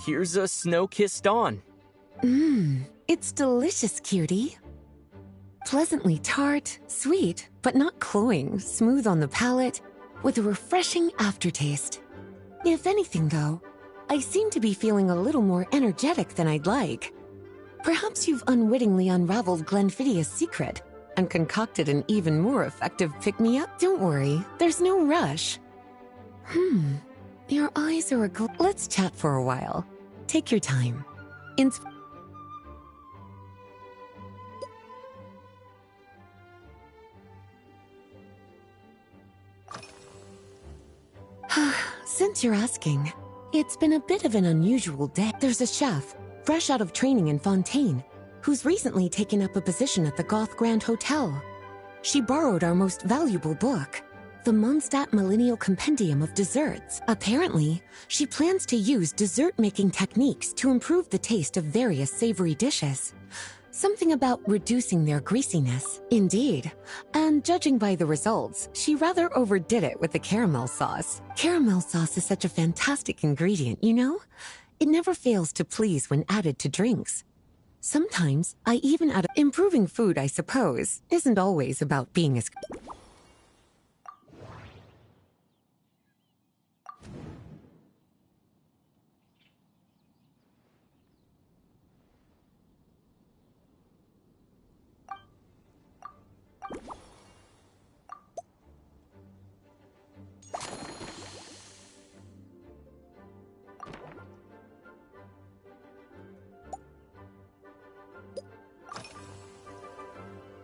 Here's a snow-kissed dawn. It's delicious, cutie. Pleasantly tart, sweet, but not cloying, smooth on the palate, with a refreshing aftertaste. If anything, though, I seem to be feeling a little more energetic than I'd like. Perhaps you've unwittingly unraveled Glenfiddia's secret and concocted an even more effective pick-me-up. Don't worry, there's no rush. Your eyes are Let's chat for a while. Take your time. Since you're asking, it's been a bit of an unusual day. There's a chef, fresh out of training in Fontaine, who's recently taken up a position at the Goth Grand Hotel. She borrowed our most valuable book, the Mondstadt Millennial Compendium of Desserts. Apparently, she plans to use dessert-making techniques to improve the taste of various savory dishes. Something about reducing their greasiness. Indeed. And judging by the results, she rather overdid it with the caramel sauce. Caramel sauce is such a fantastic ingredient, you know? It never fails to please when added to drinks. Sometimes, I even add improving food, I suppose, isn't always about being as...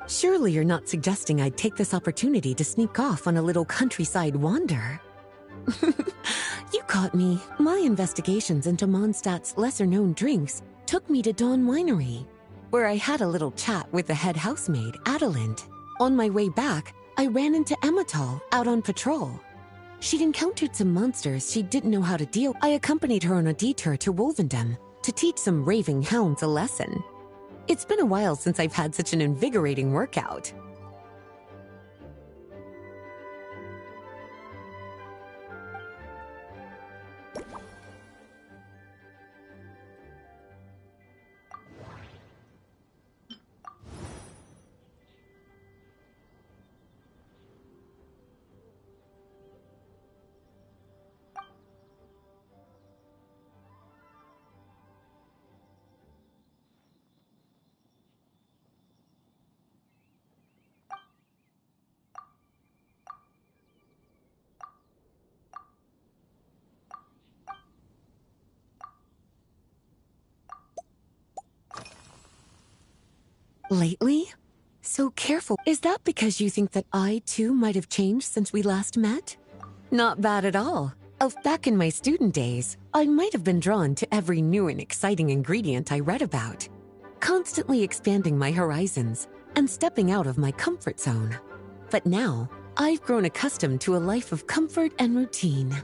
Surely you're not suggesting I'd take this opportunity to sneak off on a little countryside wander? You caught me. My investigations into Mondstadt's lesser-known drinks took me to Dawn Winery, where I had a little chat with the head housemaid, Adelind. On my way back, I ran into Emmetall out on patrol. She'd encountered some monsters she didn't know how to deal. I accompanied her on a detour to Wolvendom to teach some raving hounds a lesson. It's been a while since I've had such an invigorating workout. Lately? So careful. Is that because you think that I, too, might have changed since we last met? Not bad at all. Back in my student days, I might have been drawn to every new and exciting ingredient I read about, constantly expanding my horizons and stepping out of my comfort zone. But now, I've grown accustomed to a life of comfort and routine.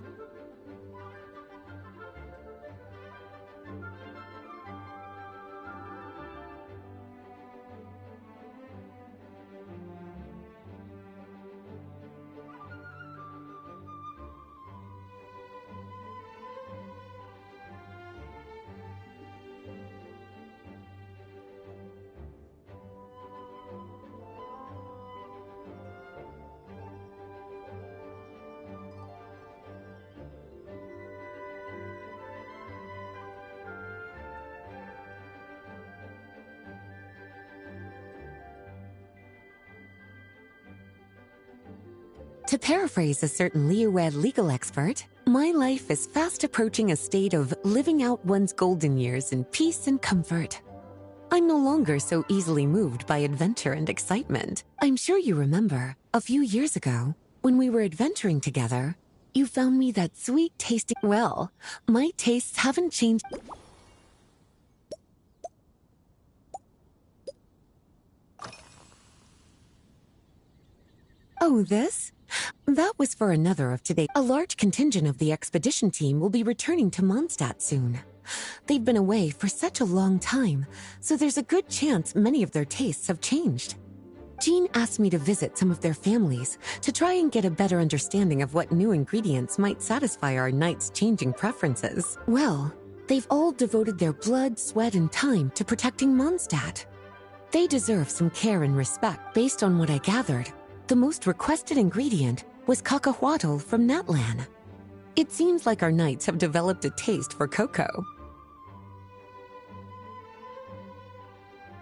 To paraphrase a certain Leo-Ed legal expert, my life is fast approaching a state of living out one's golden years in peace and comfort. I'm no longer so easily moved by adventure and excitement. I'm sure you remember, a few years ago, when we were adventuring together, you found me that sweet tasting... Well, my tastes haven't changed... Oh, this? That was for another of today. A large contingent of the expedition team will be returning to Mondstadt soon. They've been away for such a long time, so there's a good chance many of their tastes have changed. Jean asked me to visit some of their families to try and get a better understanding of what new ingredients might satisfy our knights' changing preferences. Well, They've all devoted their blood, sweat, and time to protecting Mondstadt. They deserve some care and respect. Based on what I gathered, the most requested ingredient was cacahuatl from Natlan. It seems like our knights have developed a taste for cocoa.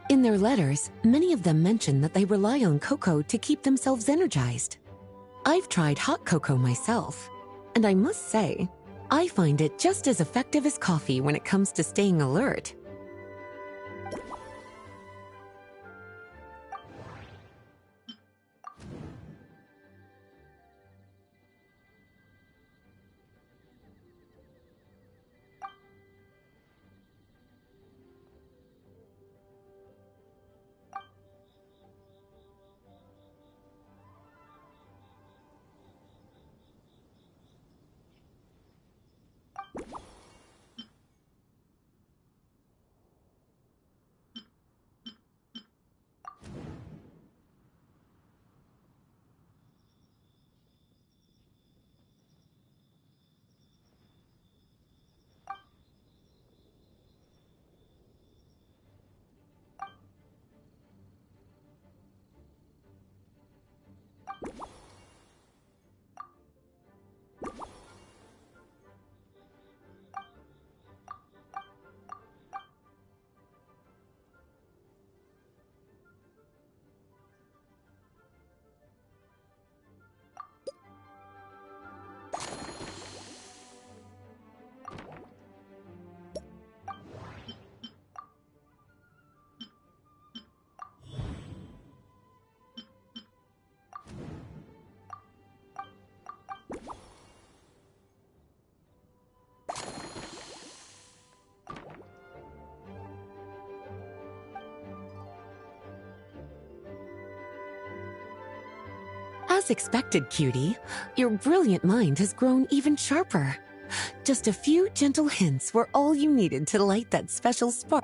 In their letters, many of them mention that they rely on cocoa to keep themselves energized. I've tried hot cocoa myself, and I must say, I find it just as effective as coffee when it comes to staying alert. As expected, cutie, your brilliant mind has grown even sharper. Just a few gentle hints were all you needed to light that special spark.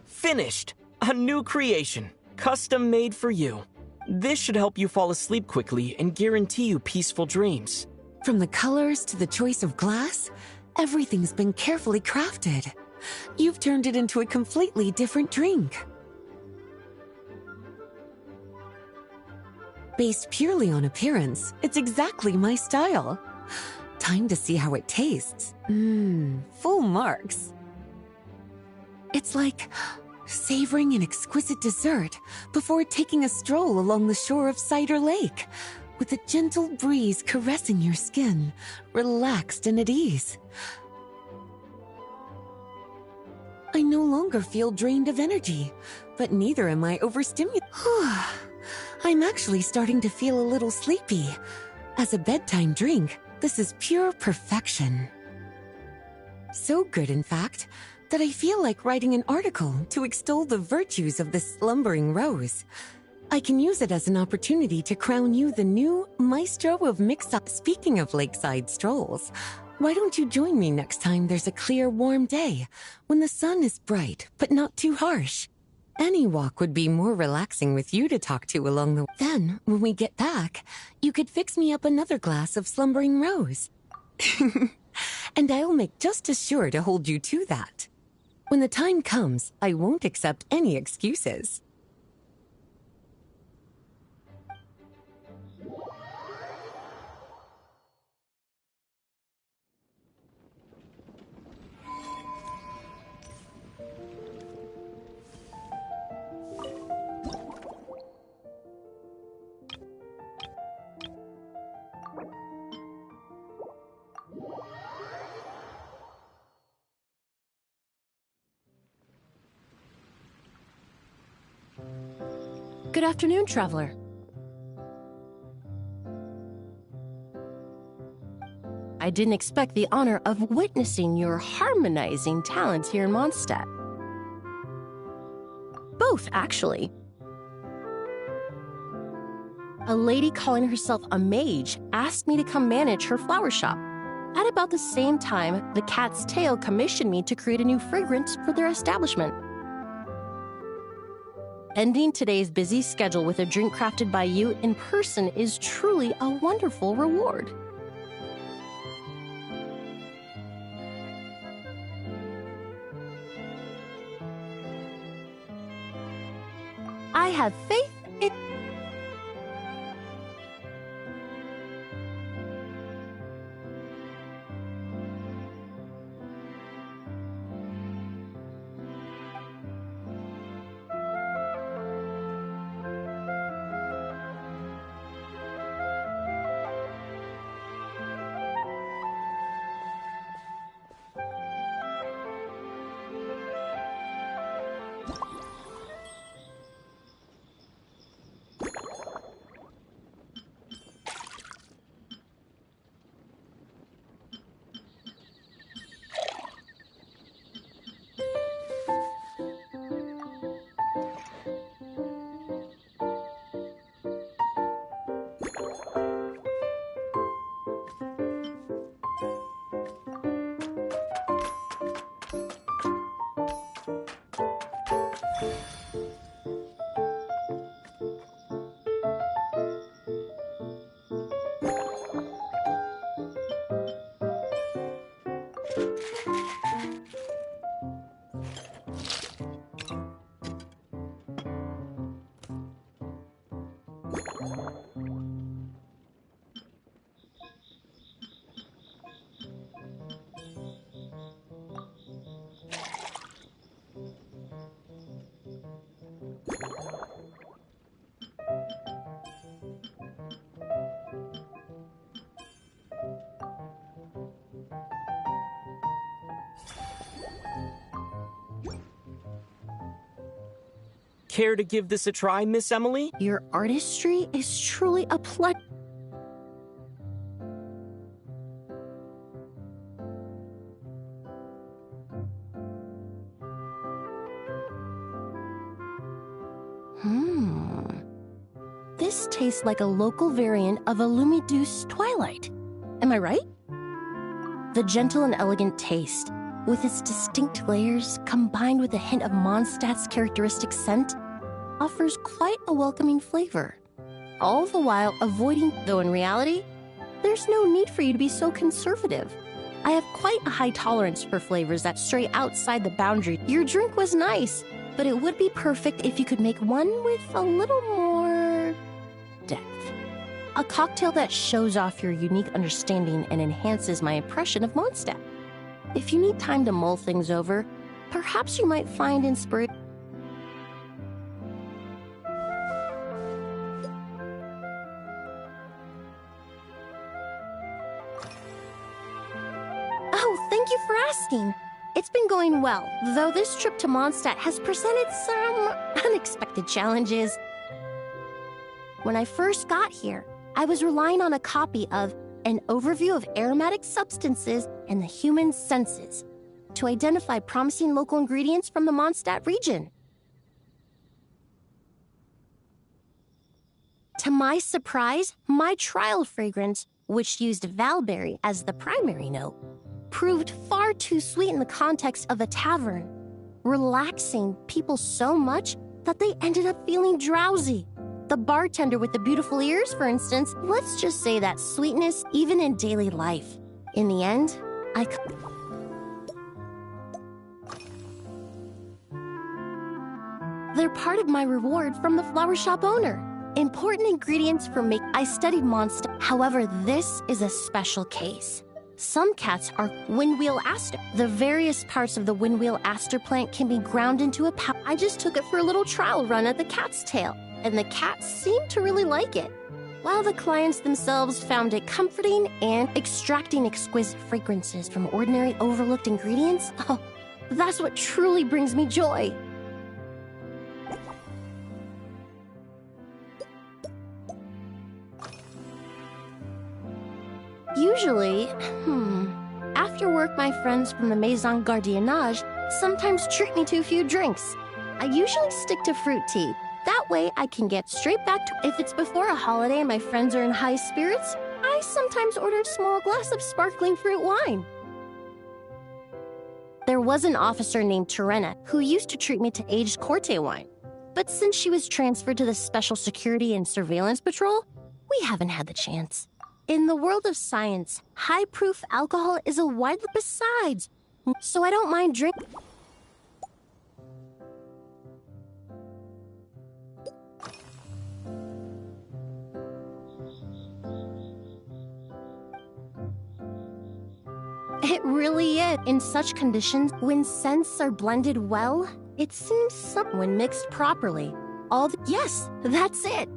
Finished! A new creation, custom made for you. This should help you fall asleep quickly and guarantee you peaceful dreams. From the colors to the choice of glass, everything's been carefully crafted. You've turned it into a completely different drink. Based purely on appearance, it's exactly my style. Time to see how it tastes. Full marks. It's like savoring an exquisite dessert before taking a stroll along the shore of Cider Lake, with a gentle breeze caressing your skin, relaxed and at ease. I no longer feel drained of energy, but neither am I overstimulated. I'm actually starting to feel a little sleepy. As a bedtime drink, this is pure perfection. So good, in fact, that I feel like writing an article to extol the virtues of this slumbering rose. I can use it as an opportunity to crown you the new Maestro of Mix-Up. Speaking of lakeside strolls, why don't you join me next time there's a clear, warm day, when the sun is bright but not too harsh? Any walk would be more relaxing with you to talk to along the way. Then, when we get back, you could fix me up another glass of slumbering rose. And I'll make just as sure to hold you to that. When the time comes, I won't accept any excuses. Good afternoon, traveler. I didn't expect the honor of witnessing your harmonizing talents here in Mondstadt. Both, actually. A lady calling herself a mage asked me to come manage her flower shop. At about the same time, the Cat's Tail commissioned me to create a new fragrance for their establishment. Ending today's busy schedule with a drink crafted by you in person is truly a wonderful reward. I have faith in... Care to give this a try, Miss Emily? Your artistry is truly a pleasure. This tastes like a local variant of a Lumideuse Twilight. Am I right? The gentle and elegant taste, with its distinct layers combined with a hint of Mondstadt's characteristic scent, offers quite a welcoming flavor. All the while avoiding, though in reality, there's no need for you to be so conservative. I have quite a high tolerance for flavors that stray outside the boundary. Your drink was nice, but it would be perfect if you could make one with a little more depth. A cocktail that shows off your unique understanding and enhances my impression of Mondstadt. If you need time to mull things over, perhaps you might find inspiration. Oh, thank you for asking. It's been going well, though this trip to Mondstadt has presented some unexpected challenges. When I first got here, I was relying on a copy of An Overview of Aromatic Substances and the Human Senses to identify promising local ingredients from the Mondstadt region. To my surprise, my trial fragrance, which used valberry as the primary note, proved far too sweet in the context of a tavern, relaxing people so much that they ended up feeling drowsy. The bartender with the beautiful ears, for instance, let's just say that sweetness even in daily life. In the end, they're part of my reward from the flower shop owner. Important ingredients for I studied monster. However, this is a special case. Some cats are windwheel aster. The various parts of the windwheel aster plant can be ground into a powder. I just took it for a little trial run at the cat's tail, and the cats seemed to really like it, while the clients themselves found it comforting and extracting exquisite fragrances from ordinary overlooked ingredients. Oh, that's what truly brings me joy. Usually, after work, my friends from the Maison Gardiennage sometimes treat me to a few drinks. I usually stick to fruit tea. That way, I can get straight back to. If it's before a holiday and my friends are in high spirits, I sometimes order a small glass of sparkling fruit wine. There was an officer named Terena who used to treat me to aged Corte wine. But since she was transferred to the Special Security and Surveillance Patrol, we haven't had the chance. In the world of science, high-proof alcohol is a widely besides, so I don't mind drinking. It really is. In such conditions, when scents are blended well, it seems when mixed properly. Yes, that's it.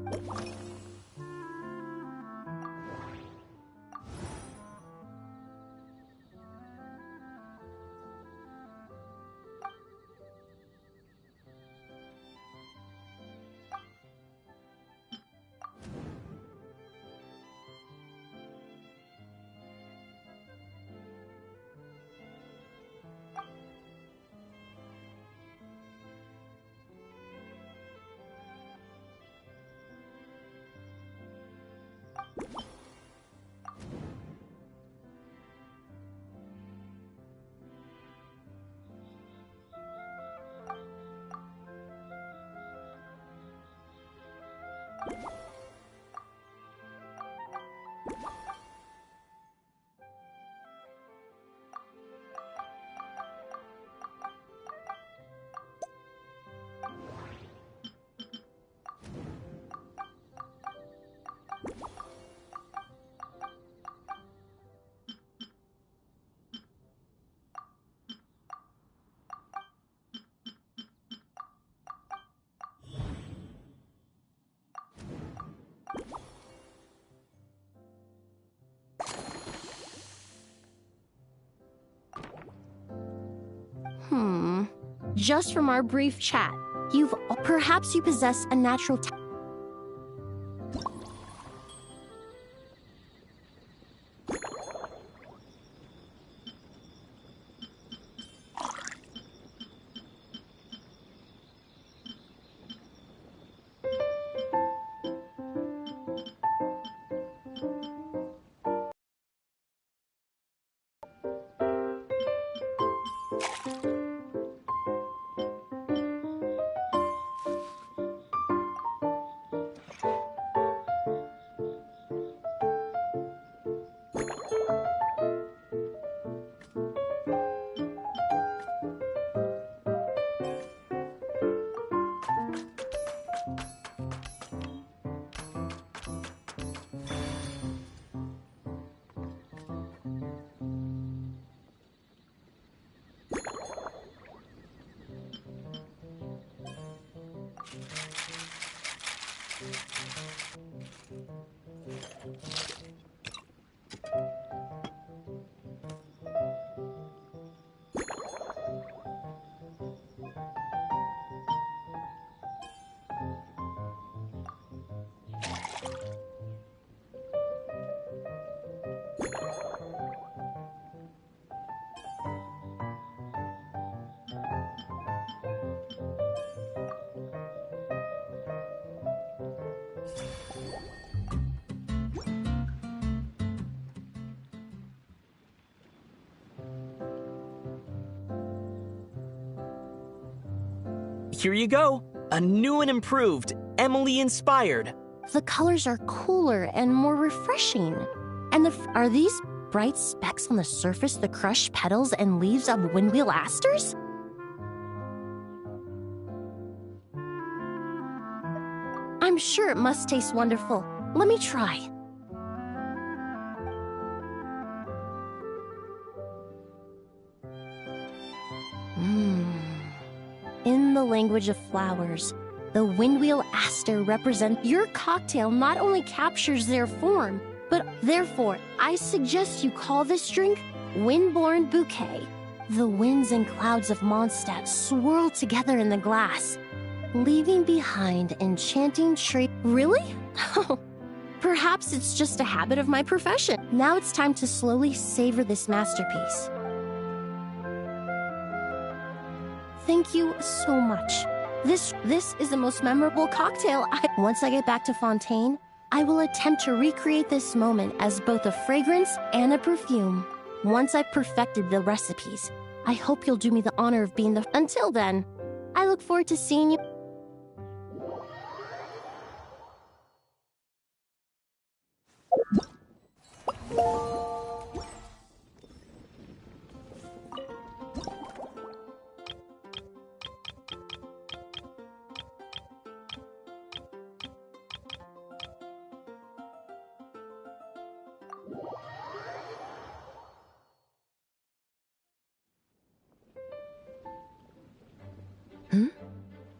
Just from our brief chat, perhaps you possess a natural talent. Here you go. A new and improved, Emily-inspired. The colors are cooler and more refreshing. And are these bright specks on the surface the crushed petals and leaves of windwheel asters? I'm sure it must taste wonderful. Let me try. In the language of flowers, the windwheel aster represents your cocktail not only captures their form, but therefore, I suggest you call this drink Windborne Bouquet. The winds and clouds of Mondstadt swirl together in the glass, leaving behind enchanting tree. Really? Oh, perhaps it's just a habit of my profession. Now it's time to slowly savor this masterpiece. Thank you so much. This is the most memorable cocktail. Once I get back to Fontaine, I will attempt to recreate this moment as both a fragrance and a perfume. Once I've perfected the recipes, I hope you'll do me the honor of being the... Until then, I look forward to seeing you.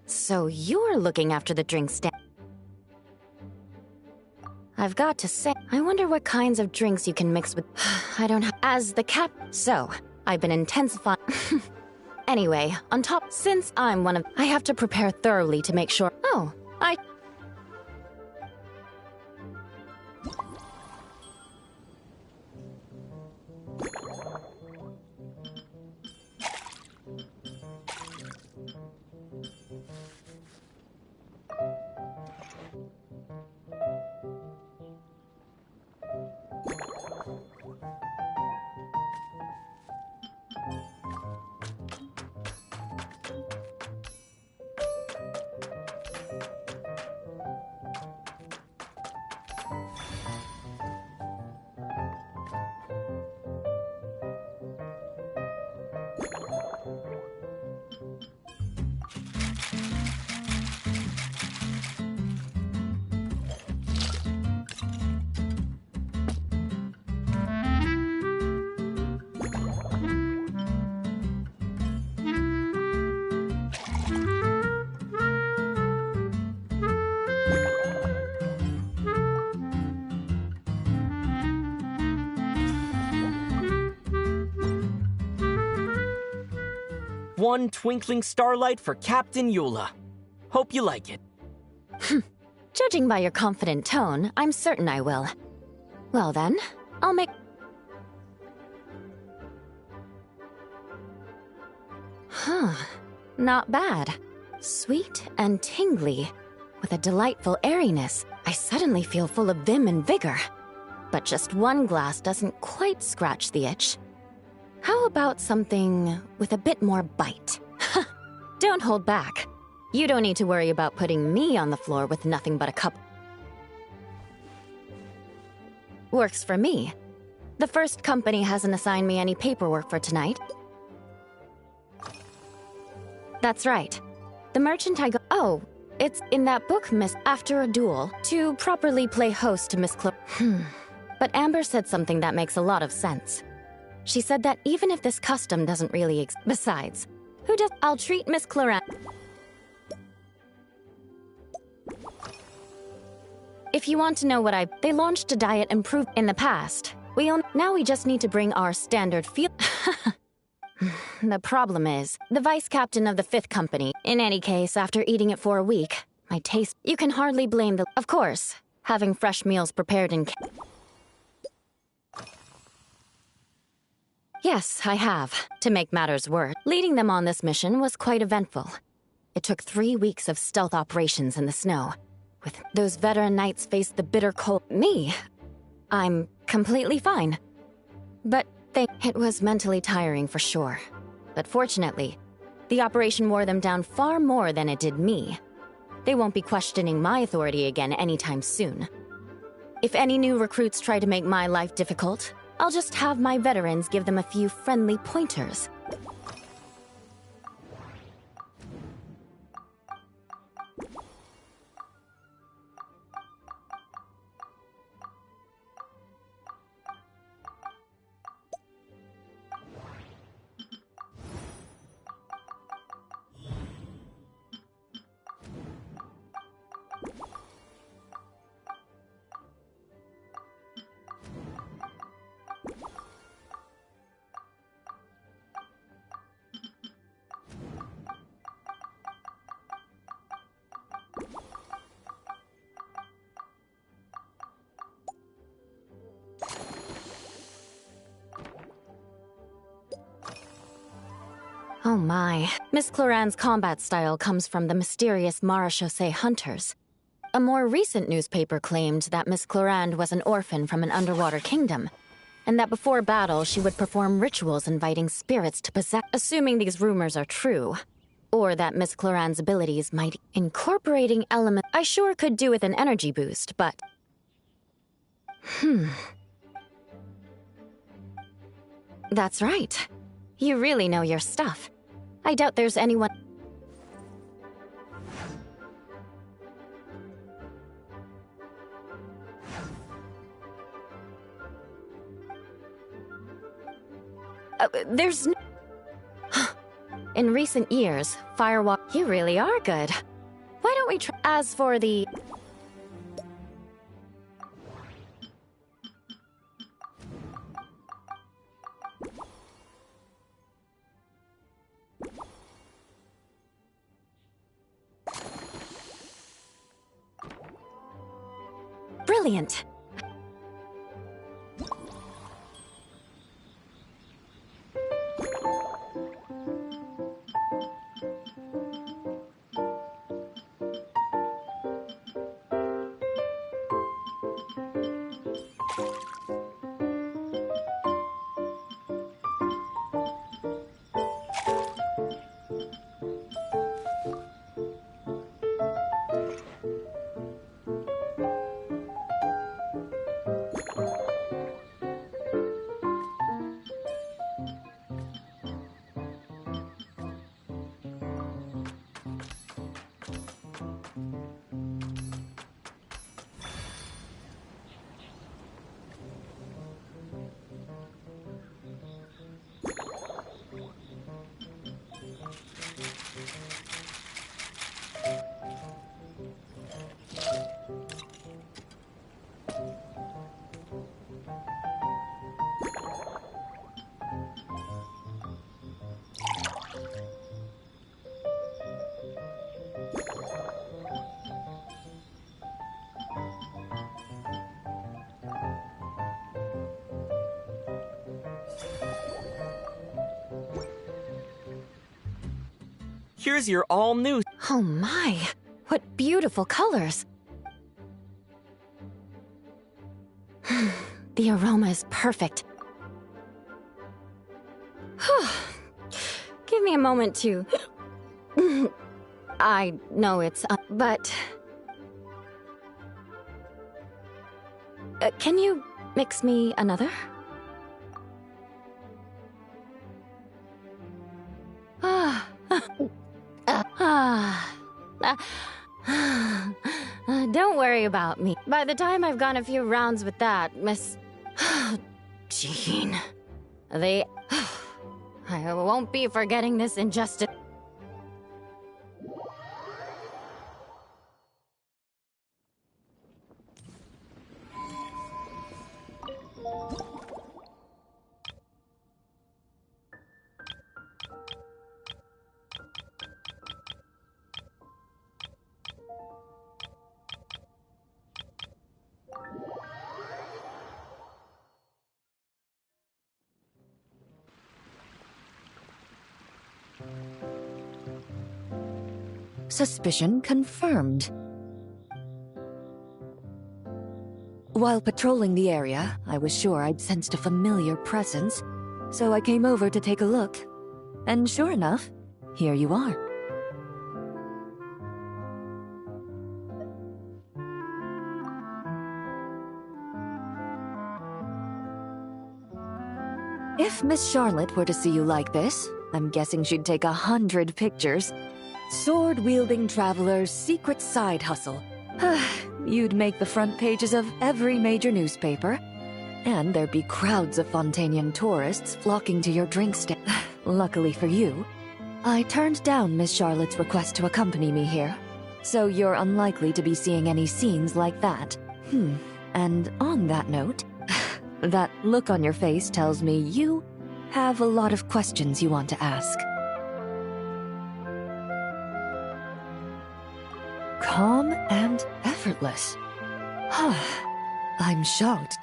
So you're looking after the drink stand. I've got to say, I wonder what kinds of drinks you can mix with... I don't have... As the cap... So, I've been intensifying... Anyway, on top, since I'm one of... I have to prepare thoroughly to make sure... Oh, I... One twinkling starlight for Captain Eula. Hope you like it. Judging by your confident tone, I'm certain I will. Well then, I'll make... Huh. Not bad. Sweet and tingly, with a delightful airiness. I suddenly feel full of vim and vigor. But just one glass doesn't quite scratch the itch. How about something with a bit more bite? Don't hold back. You don't need to worry about putting me on the floor with nothing but a cup. Works for me. The first company hasn't assigned me any paperwork for tonight. That's right. The merchant I go... Oh, it's in that book, Miss... After a duel, to properly play host to Miss But Amber said something that makes a lot of sense. She said that even if this custom doesn't really Besides, who does... I'll treat Miss Cloran... If you want to know what They launched a diet improved in the past. Now we just need to bring our standard feel... The problem is, the vice captain of the 5th company. In any case, after eating it for a week, my taste... You can hardly blame the... Of course, having fresh meals prepared in... Yes, I have. To make matters worse, leading them on this mission was quite eventful. It took 3 weeks of stealth operations in the snow. With those veteran knights faced the bitter cold. Me? I'm completely fine. But it was mentally tiring for sure. But fortunately, The operation wore them down far more than it did me. They won't be questioning my authority again anytime soon. If any new recruits try to make my life difficult, I'll just have my veterans give them a few friendly pointers. Oh my. Miss Cloran's combat style comes from the mysterious Marechaussee hunters. A more recent newspaper claimed that Miss Cloran was an orphan from an underwater kingdom, and that before battle she would perform rituals inviting spirits to possess. Assuming these rumors are true, or that Miss Cloran's abilities might incorporating elements. I sure could do with an energy boost, but... That's right. You really know your stuff. I doubt there's anyone... there's no... In recent years, Firewalk... You really are good. Why don't we try... As for the... Brilliant! Here's your all-new... Oh my, what beautiful colors. The aroma is perfect. Give me a moment to... I know it's... but... can you mix me another? Don't worry about me. By the time I've gone a few rounds with that, Miss... Jean... I won't be forgetting this injustice. Suspicion confirmed. While patrolling the area, I was sure I'd sensed a familiar presence, so I came over to take a look. And sure enough, here you are. If Miss Charlotte were to see you like this, I'm guessing she'd take 100 pictures. Sword-wielding traveler's secret side hustle. You'd make the front pages of every major newspaper. And there'd be crowds of Fontanian tourists flocking to your drink stand. Luckily for you, I turned down Miss Charlotte's request to accompany me here. So you're unlikely to be seeing any scenes like that. And on that note, that look on your face tells me you have a lot of questions you want to ask. Calm and effortless. I'm shocked.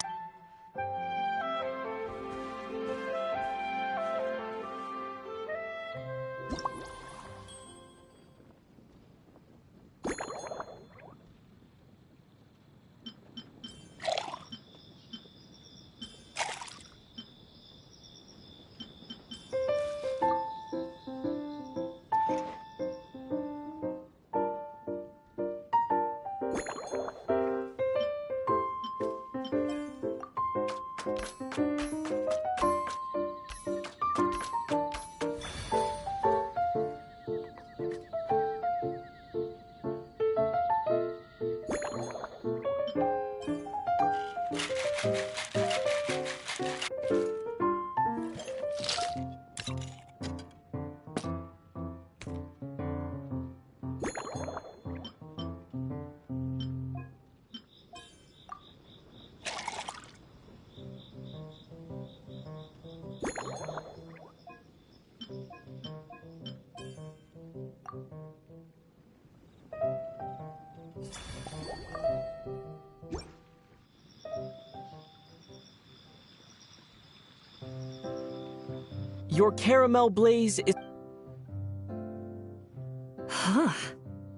Your caramel blaze is...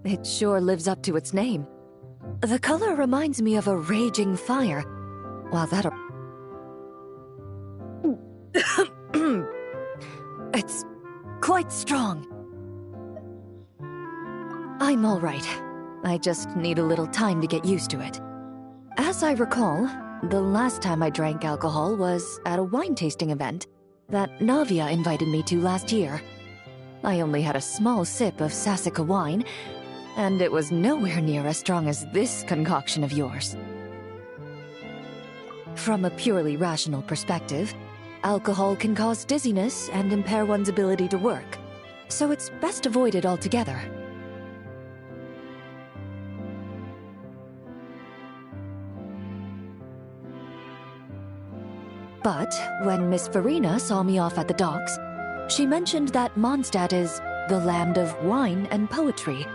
It sure lives up to its name. The color reminds me of a raging fire, while that... It's quite strong. I'm all right. I just need a little time to get used to it. As I recall, the last time I drank alcohol was at a wine tasting event that Navia invited me to last year. I only had a small sip of Sassica wine, and it was nowhere near as strong as this concoction of yours. From a purely rational perspective, alcohol can cause dizziness and impair one's ability to work, so it's best avoided altogether. But when Miss Farina saw me off at the docks, she mentioned that Mondstadt is the land of wine and poetry.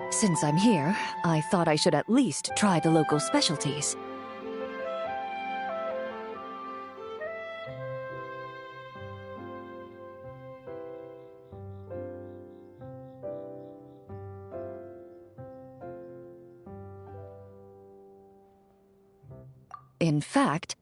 Since I'm here, I thought I should at least try the local specialties. In fact,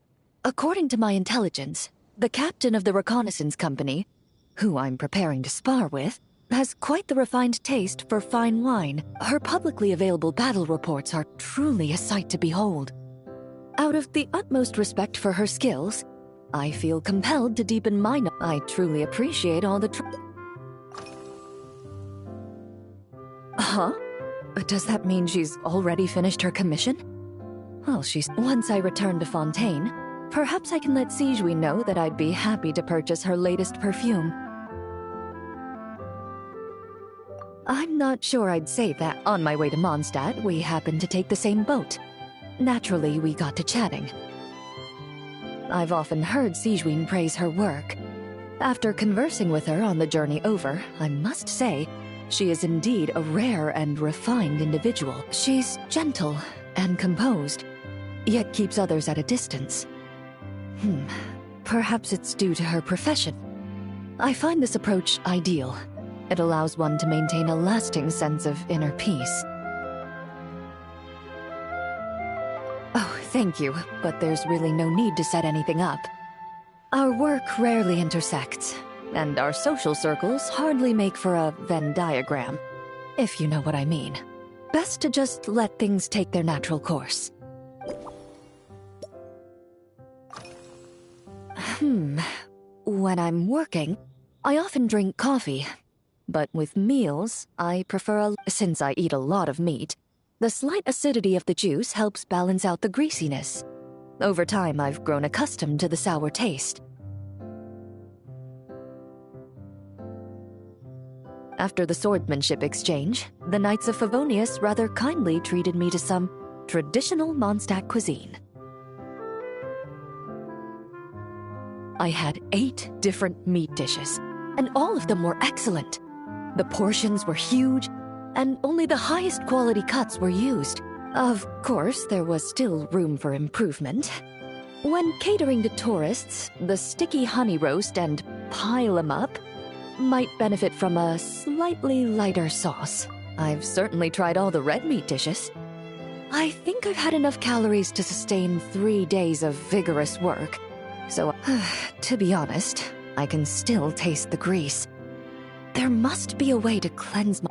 according to my intelligence, the captain of the reconnaissance company, who I'm preparing to spar with, has quite the refined taste for fine wine. Her publicly available battle reports are truly a sight to behold. Out of the utmost respect for her skills, I feel compelled to deepen my knowledge. I truly appreciate all the Huh? Does that mean she's already finished her commission? Well, once I return to Fontaine, perhaps I can let Sigewin know that I'd be happy to purchase her latest perfume. I'm not sure I'd say that. On my way to Mondstadt, we happened to take the same boat. Naturally, we got to chatting. I've often heard Sigewin praise her work. After conversing with her on the journey over, I must say, she is indeed a rare and refined individual. She's gentle and composed, yet keeps others at a distance. Perhaps it's due to her profession. I find this approach ideal. It allows one to maintain a lasting sense of inner peace. Oh, thank you, but there's really no need to set anything up. Our work rarely intersects, and our social circles hardly make for a Venn diagram, if you know what I mean. Best to just let things take their natural course. When I'm working, I often drink coffee. But with meals, I prefer since I eat a lot of meat, the slight acidity of the juice helps balance out the greasiness. Over time, I've grown accustomed to the sour taste. After the swordsmanship exchange, the Knights of Favonius rather kindly treated me to some traditional Mondstadt cuisine. I had 8 different meat dishes, and all of them were excellent. The portions were huge, and only the highest quality cuts were used. Of course, there was still room for improvement. When catering to tourists, the sticky honey roast and pile 'em up might benefit from a slightly lighter sauce. I've certainly tried all the red meat dishes. I think I've had enough calories to sustain 3 days of vigorous work. So, to be honest, I can still taste the grease. There must be a way to cleanse my...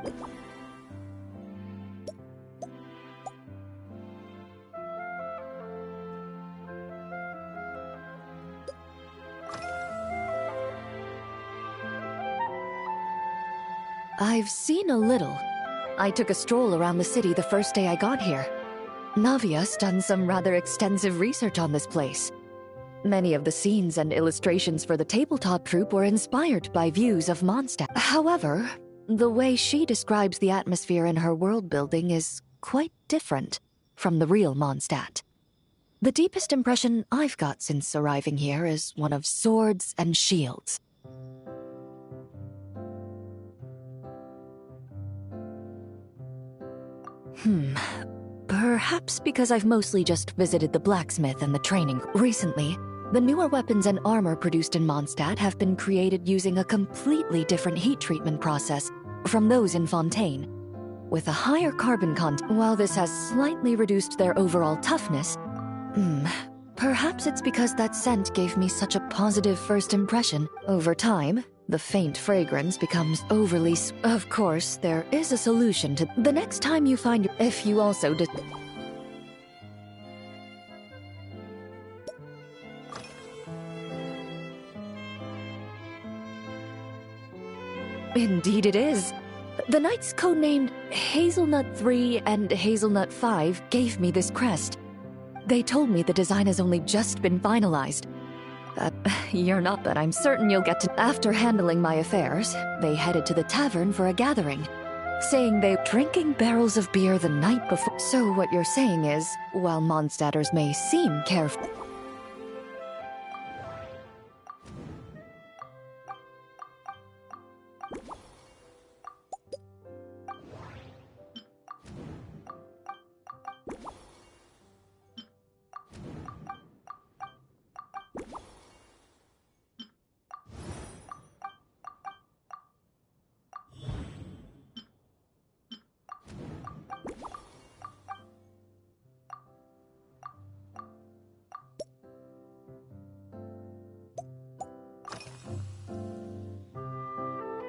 I've seen a little. I took a stroll around the city the first day I got here. Navia's done some rather extensive research on this place. Many of the scenes and illustrations for the tabletop troupe were inspired by views of Mondstadt. However, the way she describes the atmosphere in her world building is quite different from the real Mondstadt. The deepest impression I've got since arriving here is one of swords and shields. Perhaps because I've mostly just visited the blacksmith and the training. Recently, the newer weapons and armor produced in Mondstadt have been created using a completely different heat treatment process from those in Fontaine. With a higher carbon content, while this has slightly reduced their overall toughness, perhaps it's because that scent gave me such a positive first impression. Over time, the faint fragrance becomes overly... Of course, there is a solution to... The next time you find... If you also... Indeed it is. The knights codenamed Hazelnut 3 and Hazelnut 5 gave me this crest. They told me the design has only just been finalized. You're not, but I'm certain you'll get to... After handling my affairs, they headed to the tavern for a gathering, saying they were drinking barrels of beer the night before. So what you're saying is, while Mondstadters may seem careful...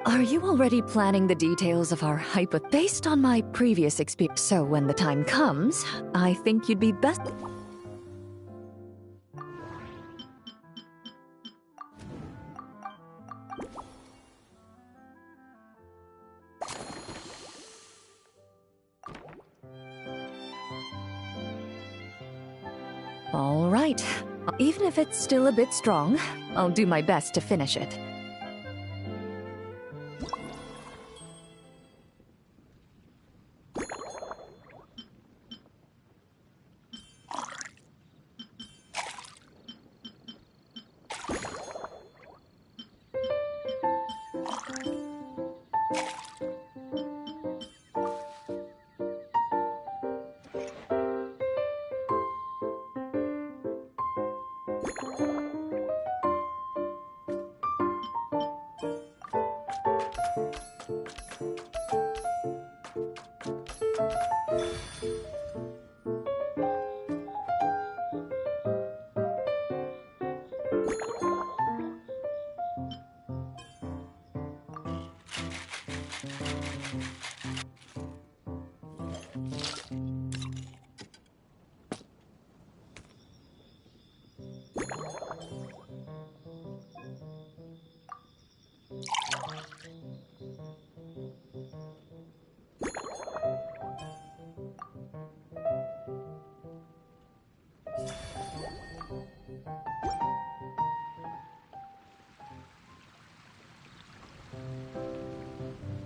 Are you already planning the details of our Based on my previous experience, so when the time comes, I think you'd be best... All right. Even if it's still a bit strong, I'll do my best to finish it.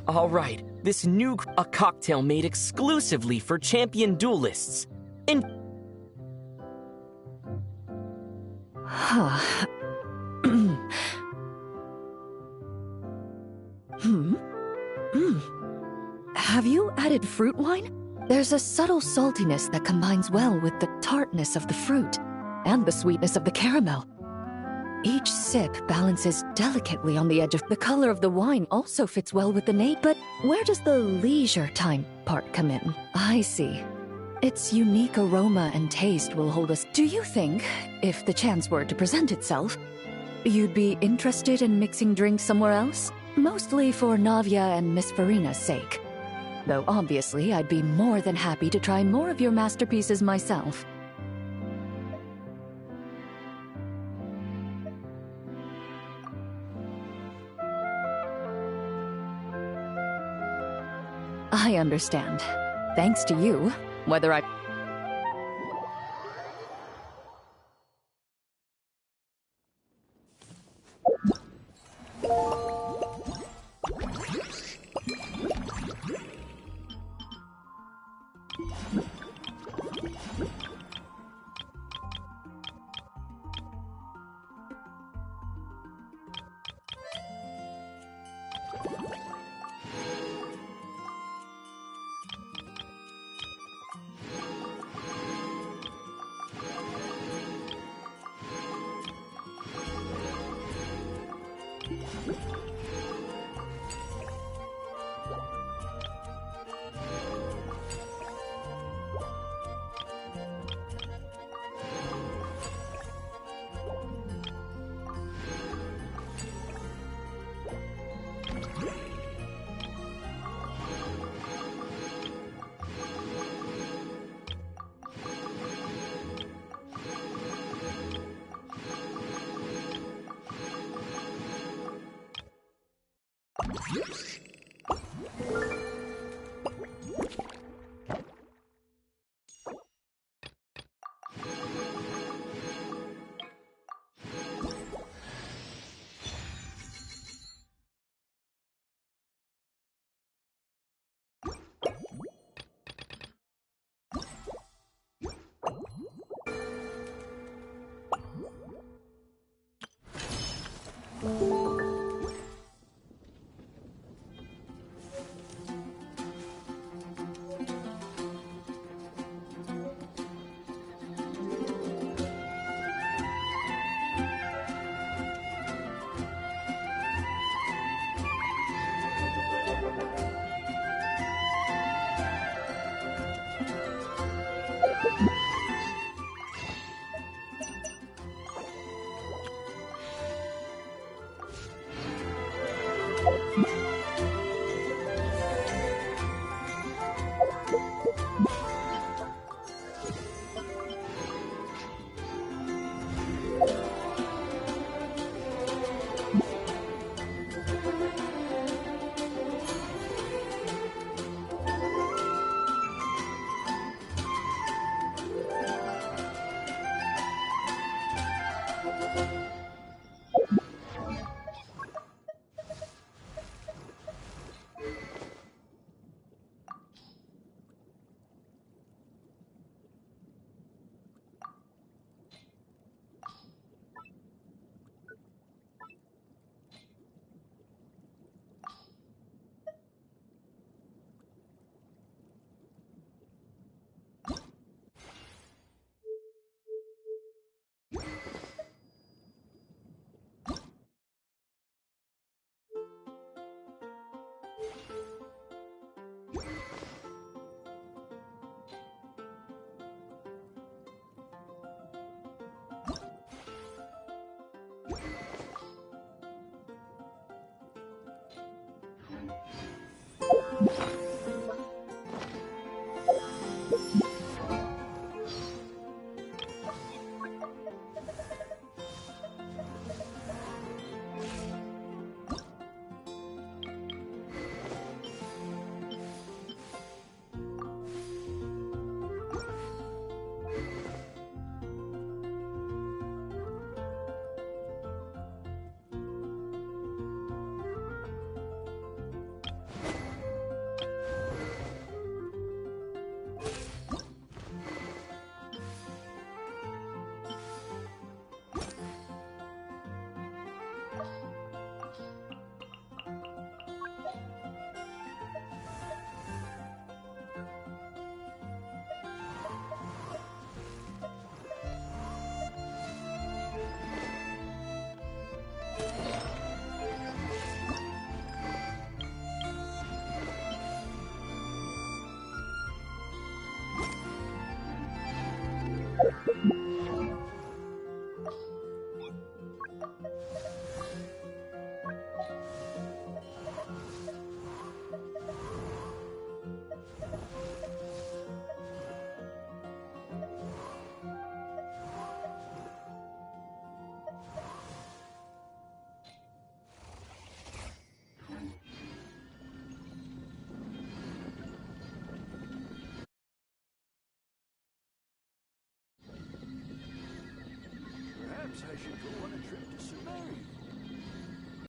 Alright, this new a cocktail made exclusively for champion duelists. And Huh. Have you added fruit wine? There's a subtle saltiness that combines well with the tartness of the fruit and the sweetness of the caramel. Each sip balances delicately on the edge of the color of the wine also fits well with the name. But where does the leisure time part come in? I see. Its unique aroma and taste will hold us. Do you think, if the chance were to present itself, you'd be interested in mixing drinks somewhere else? Mostly for Navia and Miss Farina's sake. Though obviously I'd be more than happy to try more of your masterpieces myself. I understand. Thanks to you, whether I... Perhaps I should go on a trip to Zibai.